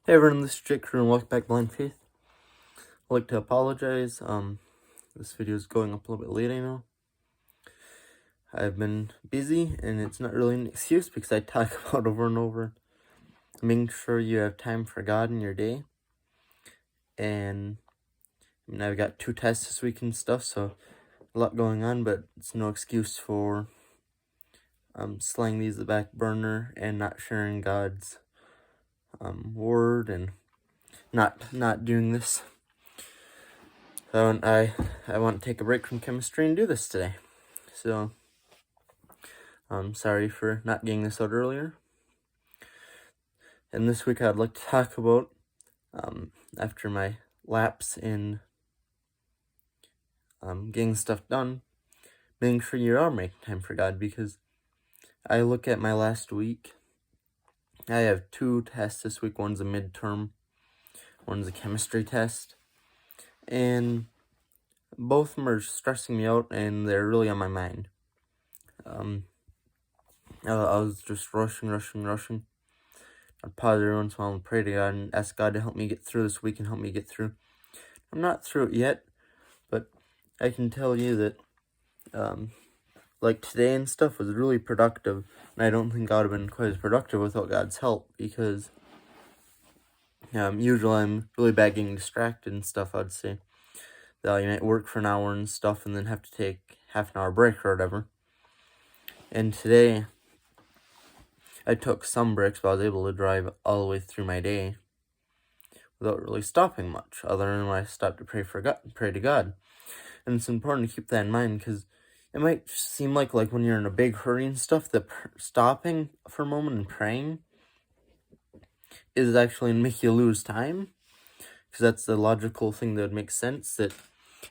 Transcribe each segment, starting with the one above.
Hey everyone, this is Jake Crew and welcome back to Blind Faith. I'd like to apologize. This video is going up a little bit late, I know. I've been busy and it's not really an excuse because I talk about over and over making sure you have time for God in your day. And I've got 2 tests this week and stuff, so a lot going on, but it's no excuse for sliding these at the back burner and not sharing God's word and not doing this. So I want to take a break from chemistry and do this today. So I'm sorry for not getting this out earlier. And this week I'd like to talk about, after my lapse in getting stuff done, making sure you are making time for God, because I look at my last week. I have 2 tests this week. One's a midterm, one's a chemistry test, and both of them are stressing me out and they're really on my mind. I was just rushing. I'd pause every once in a while and pray to God and ask God to help me get through this week and help me get through. I'm not through it yet, but I can tell you that, like today and stuff was really productive, and I don't think I would have been quite as productive without God's help, because usually I'm really bad getting distracted and stuff. I'd say that you might work for an hour and stuff and then have to take half an hour break or whatever. And today I took some breaks, but I was able to drive all the way through my day without really stopping much, other than when I stopped to pray to God. And it's important to keep that in mind, because it might seem like when you're in a big hurry and stuff, that stopping for a moment and praying is actually to make you lose time, because that's the logical thing that would make sense, that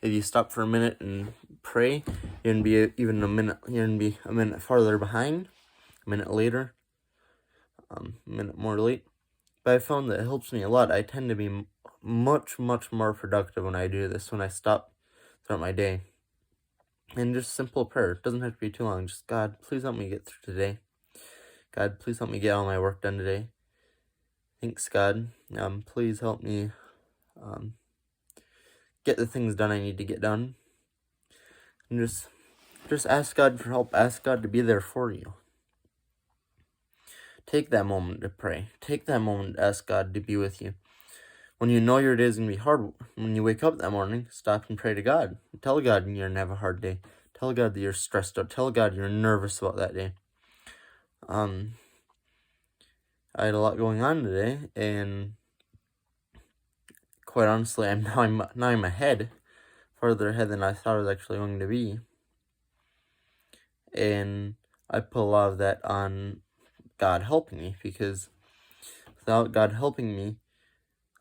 if you stop for a minute and pray, you're gonna be a minute farther behind, a minute later, a minute more late. But I found that it helps me a lot. I tend to be much more productive when I do this, when I stop throughout my day. And just simple prayer. It doesn't have to be too long. Just, God, please help me get through today. God, please help me get all my work done today. Thanks, God. Please help me get the things done I need to get done. And just ask God for help. Ask God to be there for you. Take that moment to pray. Take that moment to ask God to be with you. When you know your day is going to be hard, when you wake up that morning, stop and pray to God. Tell God you're going to have a hard day. Tell God that you're stressed out. Tell God you're nervous about that day. I had a lot going on today, and quite honestly, I'm now ahead, farther ahead than I thought I was actually going to be. And I put a lot of that on God helping me, because without God helping me,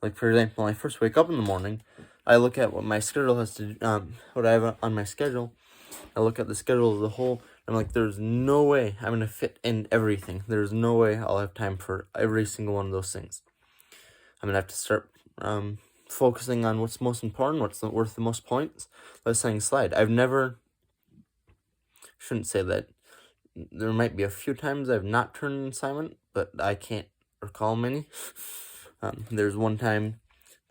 like for example, when I first wake up in the morning, I look at what my schedule has to what I have on my schedule. I look at the schedule as a whole. I'm like, there's no way I'm gonna fit in everything. There's no way I'll have time for every single one of those things. I'm gonna have to start focusing on what's most important, what's worth the most points. Let's slide. Shouldn't say that. There might be a few times I've not turned an assignment, but I can't recall many. There's one time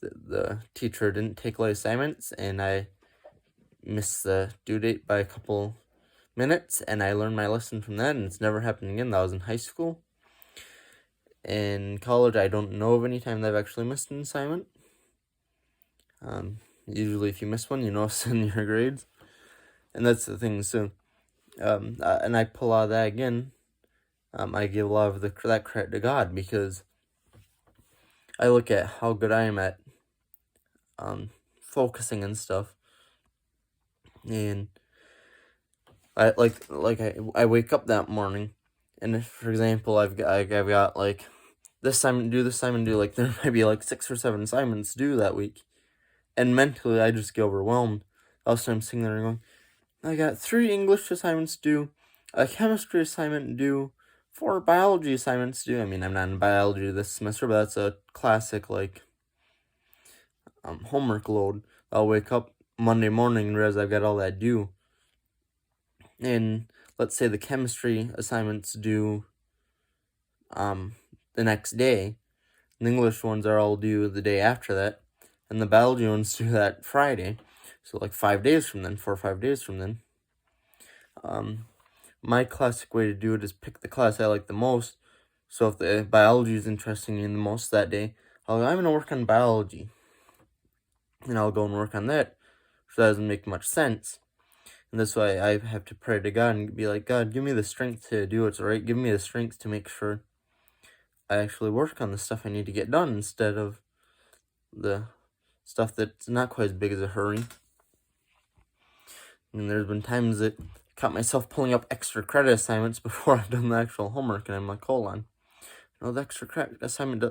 the teacher didn't take late assignments, and I missed the due date by a couple minutes, and I learned my lesson from that, and it's never happened again. That was in high school. In college, I don't know of any time that I've actually missed an assignment. Usually if you miss one, you know it's in your grades. And that's the thing, so, and I pull out of that again. I give a lot of that credit to God, because I look at how good I am at focusing and stuff, and I I wake up that morning, and if, for example, I've got like this assignment due, like there might be like 6 or 7 assignments due that week, and mentally I just get overwhelmed. Also, I'm sitting there going, I got 3 English assignments due, a chemistry assignment due, 4 biology assignments due. I mean, I'm not in biology this semester, but that's a classic homework load. I'll wake up Monday morning and realize I've got all that due. And let's say the chemistry assignments due the next day. The English ones are all due the day after that, and the biology ones due that Friday. So like 5 days from then, 4 or 5 days from then. My classic way to do it is pick the class I like the most. So if the biology is interesting me the most that day, I'm going to work on biology. And I'll go and work on that, which doesn't make much sense. And that's why I have to pray to God and be like, God, give me the strength to do what's right. Give me the strength to make sure I actually work on the stuff I need to get done instead of the stuff that's not quite as big as a hurry. And there's been times that I caught myself pulling up extra credit assignments before I've done the actual homework, and I'm like, hold on. The extra credit assignment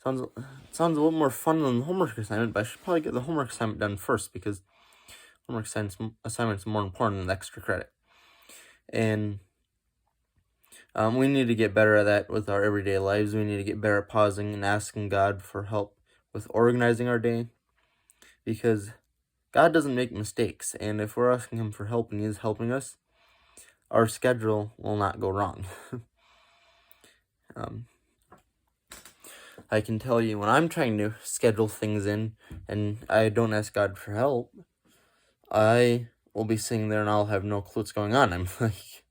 sounds a little more fun than the homework assignment, but I should probably get the homework assignment done first because homework assignment's more important than the extra credit. And we need to get better at that with our everyday lives. We need to get better at pausing and asking God for help with organizing our day, because God doesn't make mistakes, and if we're asking Him for help and He is helping us, our schedule will not go wrong. I can tell you when I'm trying to schedule things in and I don't ask God for help, I will be sitting there and I'll have no clue what's going on. I'm like,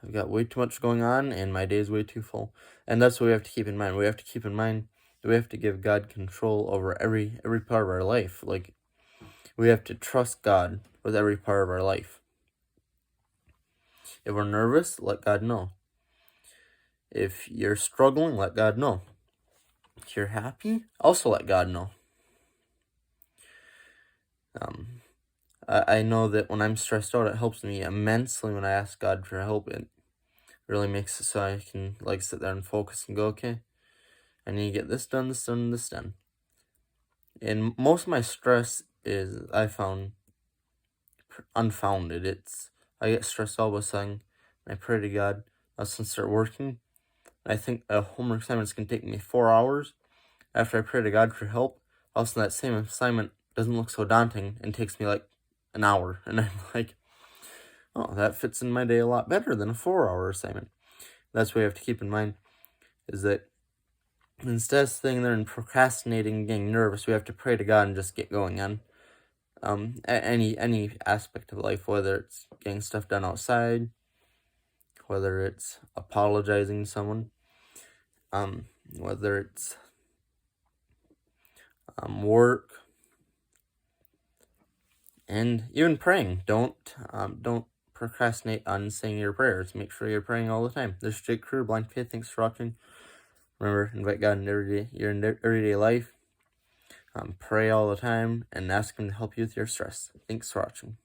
I've got way too much going on and my day is way too full. And that's what we have to keep in mind. We have to keep in mind that we have to give God control over every part of our life. Like, we have to trust God with every part of our life. If we're nervous, let God know. If you're struggling, let God know. If you're happy, also let God know. I know that when I'm stressed out, it helps me immensely when I ask God for help. It really makes it so I can sit there and focus and go, okay, I need to get this done, this done, this done. And most of my stress is, I found, unfounded. I get stressed all of a sudden, and I pray to God, I'll start working. I think a homework assignment's going to take me 4 hours. After I pray to God for help, all of a sudden that same assignment doesn't look so daunting and takes me an hour. And I'm like, oh, that fits in my day a lot better than a 4-hour assignment. That's what we have to keep in mind, is that instead of sitting there and procrastinating and getting nervous, we have to pray to God and just get going on any aspect of life, whether it's getting stuff done outside, whether it's apologizing to someone, whether it's work, and even praying. Don't procrastinate on saying your prayers. Make sure you're praying all the time. This is Jake Crew, Blind Faith. Thanks for watching. Remember, invite God in your everyday life. Pray all the time and ask Him to help you with your stress. Thanks for watching.